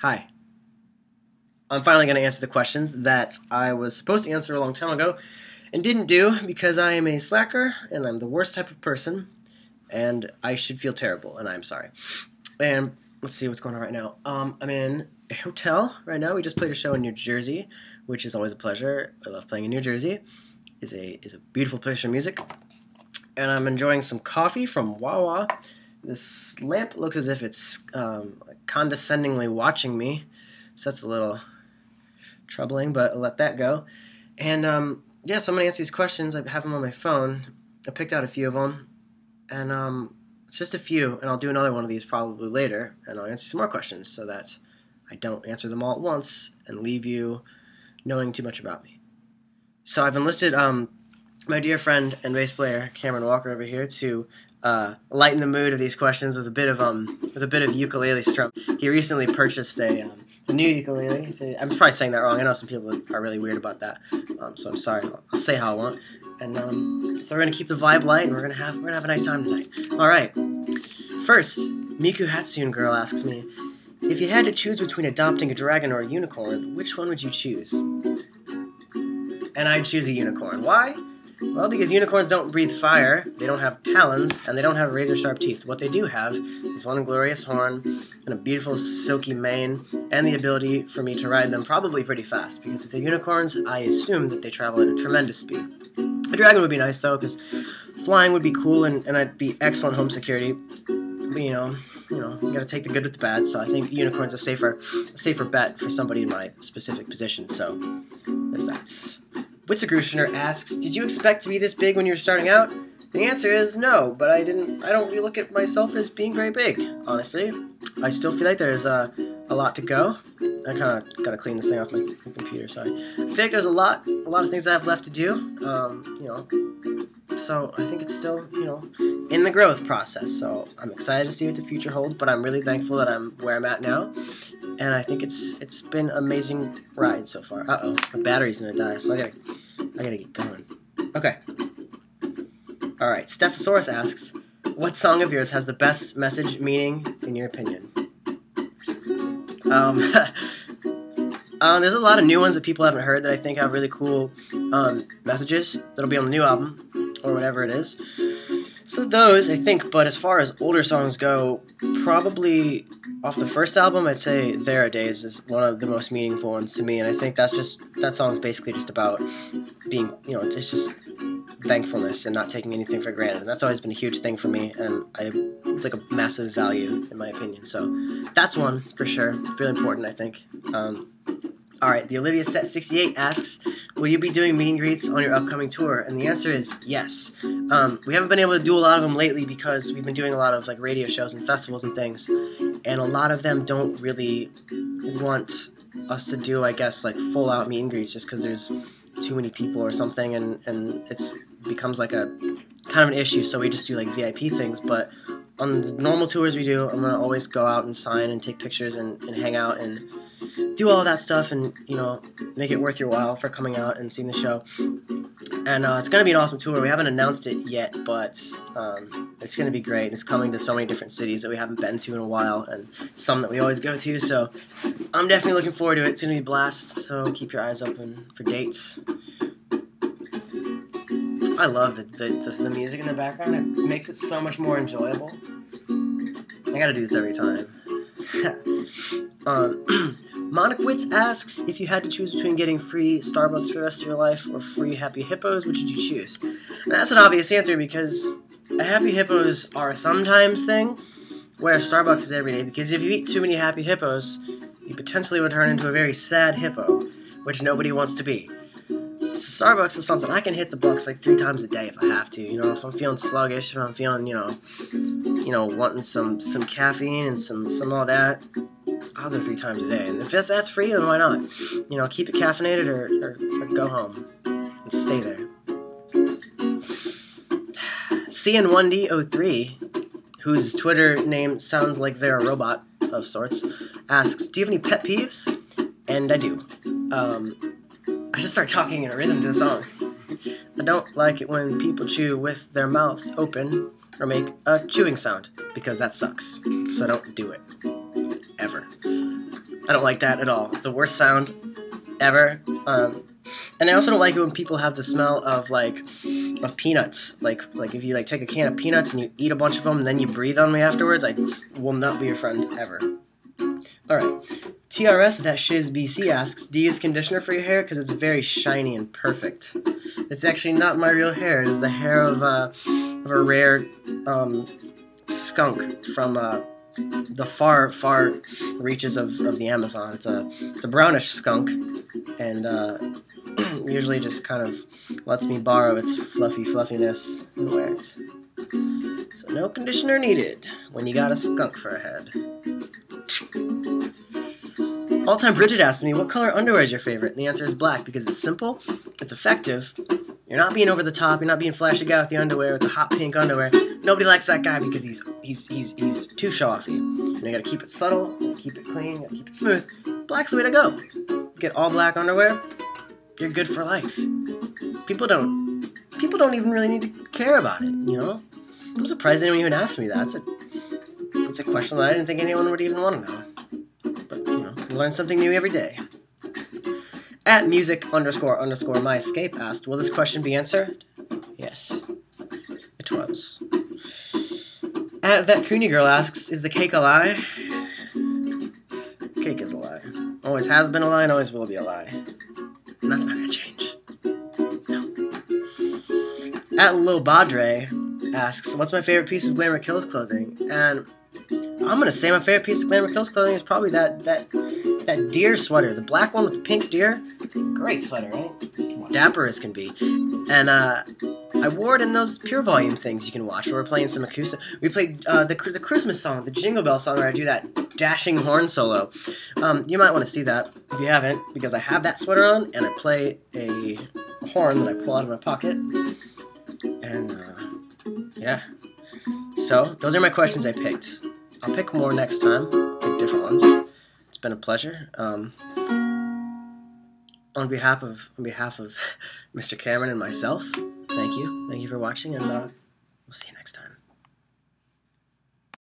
Hi. I'm finally going to answer the questions that I was supposed to answer a long time ago and didn't do because I am a slacker and I'm the worst type of person and I should feel terrible and I'm sorry. And let's see what's going on right now. I'm in a hotel right now. We just played a show in New Jersey, which is always a pleasure. I love playing in New Jersey. It's a beautiful place for music. And I'm enjoying some coffee from Wawa. This lamp looks as if it's condescendingly watching me, so that's a little troubling, but I'll let that go. And yeah, so I'm going to answer these questions. I have them on my phone. I picked out a few of them, and it's just a few, and I'll do another one of these probably later, and I'll answer some more questions so that I don't answer them all at once and leave you knowing too much about me. So I've enlisted my dear friend and bass player Cameron Walker over here to lighten the mood of these questions with a bit of ukulele strum. He recently purchased a new ukulele. So I'm probably saying that wrong. I know some people are really weird about that, so I'm sorry. I'll say how I want. And so we're gonna keep the vibe light, and we're gonna have a nice time tonight. All right. First, Miku Hatsune girl asks me, if you had to choose between adopting a dragon or a unicorn, which one would you choose? And I'd choose a unicorn. Why? Well, because unicorns don't breathe fire, they don't have talons, and they don't have razor-sharp teeth. What they do have is one glorious horn, and a beautiful silky mane, and the ability for me to ride them probably pretty fast, because if they're unicorns, I assume that they travel at a tremendous speed. A dragon would be nice, though, because flying would be cool, and I'd be excellent home security. But, you know, you gotta take the good with the bad, so I think unicorn's a safer bet for somebody in my specific position, so there's that. Witzegrushener asks, did you expect to be this big when you were starting out? The answer is no, but I don't really look at myself as being very big, honestly. I still feel like there's a lot to go. I kind of gotta clean this thing off my computer, sorry. I feel like there's a lot of things I have left to do, so I think it's still, in the growth process, so I'm excited to see what the future holds, but I'm really thankful that I'm where I'm at now, and I think it's been an amazing ride so far. Uh-oh, my battery's gonna die, so I gotta get going. Okay. Alright, Stephosaurus asks, what song of yours has the best message meaning, in your opinion? There's a lot of new ones that people haven't heard that I think have really cool messages that'll be on the new album, or whatever it is. So those, I think, but as far as older songs go, probably off the first album, I'd say There Are Days is one of the most meaningful ones to me, and I think that song's basically just about being, it's just thankfulness and not taking anything for granted, and that's always been a huge thing for me, and it's like a massive value, in my opinion, so that's one, for sure, really important, I think. Alright, the Olivia Set 68 asks, will you be doing meet and greets on your upcoming tour? And the answer is yes. We haven't been able to do a lot of them lately because we've been doing a lot of radio shows and festivals and things, and a lot of them don't really want us to do, I guess, full out meet and greets just because there's too many people or something, and it becomes like a kind of an issue, so we just do VIP things. But on the normal tours we do, I'm going to always go out and sign and take pictures and hang out and do all of that stuff and, make it worth your while for coming out and seeing the show. And it's going to be an awesome tour. We haven't announced it yet, but it's going to be great. It's coming to so many different cities that we haven't been to in a while, and some that we always go to, so I'm definitely looking forward to it. It's going to be a blast, so keep your eyes open for dates. I love the music in the background. It makes it so much more enjoyable. I gotta do this every time. Monoquits asks, if you had to choose between getting free Starbucks for the rest of your life or free Happy Hippos, which would you choose? And that's an obvious answer because Happy Hippos are a sometimes thing, whereas Starbucks is every day, because if you eat too many Happy Hippos, you potentially would turn into a very sad hippo, which nobody wants to be. So Starbucks is something I can hit the bucks 3 times a day if I have to. If I'm feeling sluggish, if I'm feeling, wanting some caffeine and some all that, I'll go 3 times a day. And if that's free, then why not? Keep it caffeinated or go home and stay there. CN1D03, whose Twitter name sounds like they're a robot of sorts, asks, do you have any pet peeves? And I do. I just start talking in a rhythm to the songs. I don't like it when people chew with their mouths open or make a chewing sound, because that sucks. So don't do it. Ever. I don't like that at all. It's the worst sound ever. And I also don't like it when people have the smell of peanuts. Like if you take a can of peanuts and you eat a bunch of them and then you breathe on me afterwards, I will not be your friend ever. Alright. TRSBC asks, do you use conditioner for your hair? Because it's very shiny and perfect. It's actually not my real hair. It is the hair of a rare skunk from the far reaches of the Amazon. It's a brownish skunk, and usually just kind of lets me borrow its fluffiness and wear it. So no conditioner needed when you got a skunk for a head. All-Time Bridget asked me, what color underwear is your favorite? And the answer is black, because it's simple, it's effective, you're not being over the top, you're not being flashy guy with the underwear, with the hot pink underwear. Nobody likes that guy because he's too show-offy. You gotta keep it subtle, you gotta keep it clean, you gotta keep it smooth. Black's the way to go. Get all black underwear, you're good for life. People don't even really need to care about it, you know? I'm surprised anyone even asked me that. It's a question that I didn't think anyone would even want to know. But, you know, you learn something new every day. At music__my escape asked, will this question be answered? Yes, it was. At that Cooney girl asks, is the cake a lie? Cake is a lie. Always has been a lie and always will be a lie. And that's not gonna change. No. At Lil Badre asks, what's my favorite piece of Glamour Kills clothing? And I'm gonna say my favorite piece of Glamour Kills clothing is probably that deer sweater, the black one with the pink deer. It's a great sweater, right? It's dapper as can be. And I wore it in those Pure Volume things you can watch. Where we're playing some acoustic. We played the Christmas song, the Jingle Bell song, where I do that dashing horn solo. You might want to see that if you haven't, because I have that sweater on and I play a horn that I pull out of my pocket. And yeah. So those are my questions I picked. I'll pick more next time. Pick different ones. It's been a pleasure. On behalf of Mr. Cameron and myself, thank you for watching, and we'll see you next time.